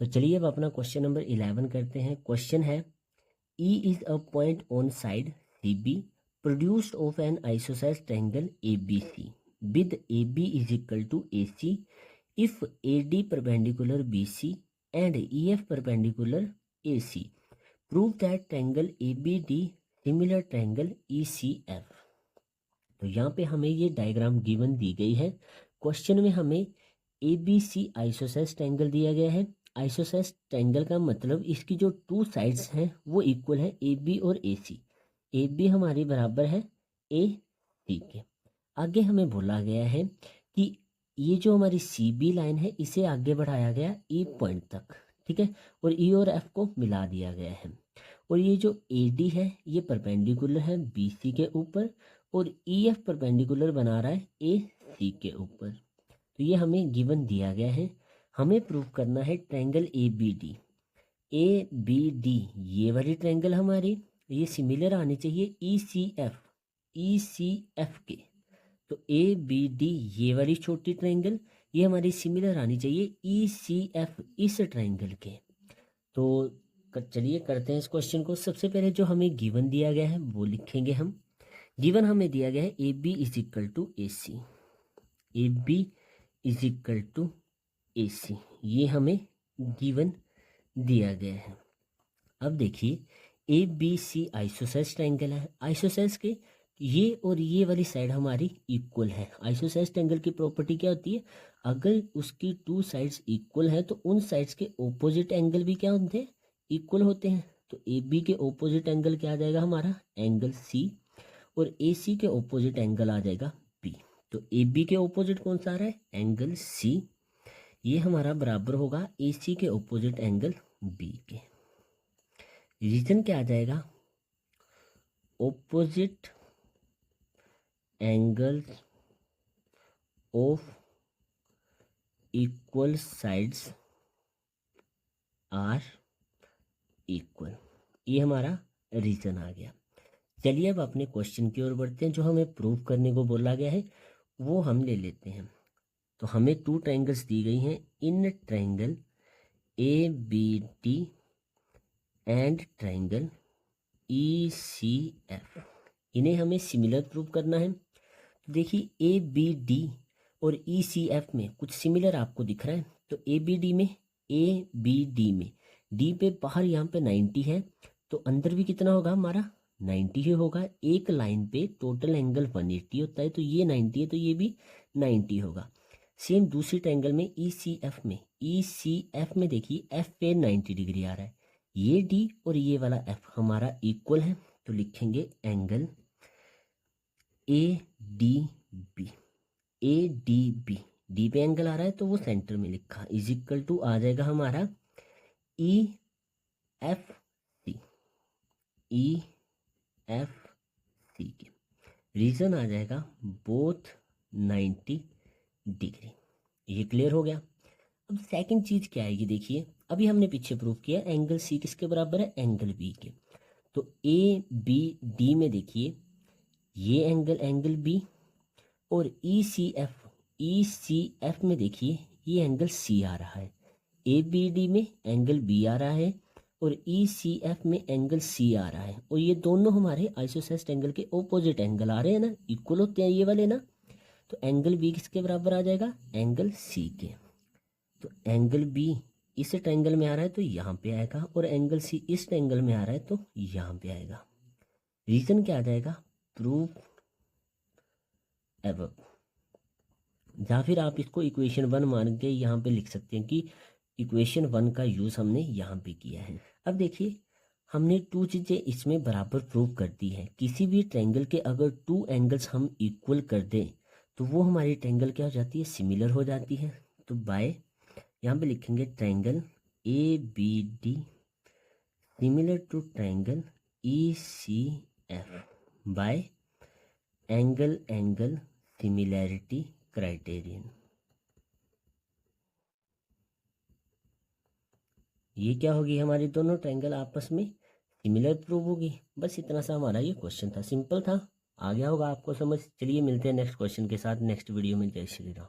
तो चलिए अब अपना क्वेश्चन नंबर 11 करते हैं। क्वेश्चन है E is a point on side CB produced of an isosceles triangle ABC with AB is equal to AC if AD perpendicular BC and EF perpendicular AC. Prove that triangle ABD similar triangle ECF. तो यहाँ पे हमें ये diagram given the गई है। Question में हमें ABC isosceles triangle दिया गया है। आइसोसेलेस ट्रायंगल का मतलब इसकी जो टू साइड्स हैं वो इक्वल है, AB और AC। AB हमारी बराबर है AC के। आगे हमें बोला गया है कि ये जो हमारी CB लाइन है इसे आगे बढ़ाया गया E पॉइंट तक, ठीक है, और E और F को मिला दिया गया है। और ये जो AD है ये परपेंडिकुलर है BC के ऊपर और EF परपेंडिकुलर बना रहा है AC के ऊपर। तो ये हमें गिवन दिया गया है। हमें प्रूव करना है ट्रायंगल ABD। ABD ये वाली ट्रायंगल हमारी ये सिमिलर आनी चाहिए ECF के। तो ABD ये वाली छोटी ट्रायंगल ये हमारी सिमिलर आनी चाहिए ECF इस ट्रायंगल के। तो चलिए करते हैं इस क्वेश्चन को। सबसे पहले जो हमें गिवन दिया गया है वो लिखेंगे हम। गिवन हमें दिया गया है AB is equal to AC, AB is equal to AC, ये हमें गिवन दिया गया है। अब देखिए ABC आइसोसेलेस ट्रायंगल है। आइसोसेलेस के ये और ये वाली साइड हमारी इक्वल है। आइसोसेलेस ट्रायंगल की प्रॉपर्टी क्या होती है, अगर उसकी टू साइड्स इक्वल है तो उन साइड्स के ओपोजिट एंगल भी क्या होते हैं, इक्वल होते हैं। तो AB के ओपोजिट एंगल क्या आ जाएगा हमारा, एंगल C, और AC के ओपोजिट एंगल आ जाएगा B। तो AB के ओपोजिट कौन सा आ रहा है, एंगल C, ये हमारा बराबर होगा AC के ओपोजिट एंगल B के। रीजन क्या आ जाएगा, opposite angles of equal sides are equal, ये हमारा रीजन आ गया। चलिए अब अपने क्वेश्चन की ओर बढ़ते हैं। जो हमें प्रूव करने को बोला गया है वो हम ले लेते हैं। तो हमें टू ट्रायंगल्स दी गई हैं, in triangle ABD and triangle ECF, इन्हें हमें सिमिलर प्रूव करना है। तो देखिए ABD और ECF में कुछ सिमिलर आपको दिख रहा है। तो ABD में D पे बाहर यहाँ पे 90 है, तो अंदर भी कितना होगा हमारा 90 ही होगा। एक लाइन पे टोटल एंगल 180 होता है, तो ये 90 है तो ये भी 90 होगा। सेम दूसरी ट्रायंगल में ECF में देखिए F पे 90 डिग्री आ रहा है, ये D और ये वाला F हमारा इक्वल है। तो लिखेंगे एंगल ADB, D पे एंगल आ रहा है तो वो सेंटर में लिखा, इज इक्वल टू आ जाएगा हमारा EFC के। रीजन आ जाएगा बोथ 90 डिग्री। ये क्लियर हो गया। अब सेकंड चीज क्या आएगी, देखिए अभी हमने पीछे प्रूव किया एंगल C किसके बराबर है, एंगल B के। तो ABD में देखिए ये एंगल B, और ECF में देखिए ये एंगल C आ रहा है। ABD में एंगल B आ रहा है और ECF में एंगल C आ रहा है, और ये दोनों हमारे आइसोसेलेस ट्रायंगल के ओपोजिट एंगल आ रहे हैं ना, इक्वल होते हैं ये वाले ना। तो एंगल B किसके बराबर आ जाएगा, एंगल C के। तो एंगल B इस ट्रायंगल में आ रहा है तो यहाँ पे आएगा, और एंगल C इस ट्रायंगल में आ रहा है तो यहाँ पे आएगा। रीजन क्या आ जाएगा, प्रूफ एबव, या फिर आप इसको इक्वेशन 1 मान के यहाँ पे लिख सकते हैं कि इक्वेशन 1 का यूज़ हमने यहाँ पे किया है। अब देखिए हमने टू चीज़ें इसमें बराबर प्रूव कर दी है। किसी भी ट्रायंगल के अगर टू एंगल्स हम इक्वल कर दें तो वो हमारी ट्रायंगल क्या हो जाती है, सिमिलर हो जाती है। तो बाय यहाँ पे लिखेंगे triangle ABD similar to triangle ECF by angle similarity criterion. ये क्या होगी, हमारी दोनों ट्रायंगल आपस में सिमिलर प्रूव होगी। बस इतना सा हमारा ये क्वेश्चन था, सिंपल था, आ गया होगा आपको समझ। चलिए मिलते हैं नेक्स्ट क्वेश्चन के साथ नेक्स्ट वीडियो में। जय श्री राम।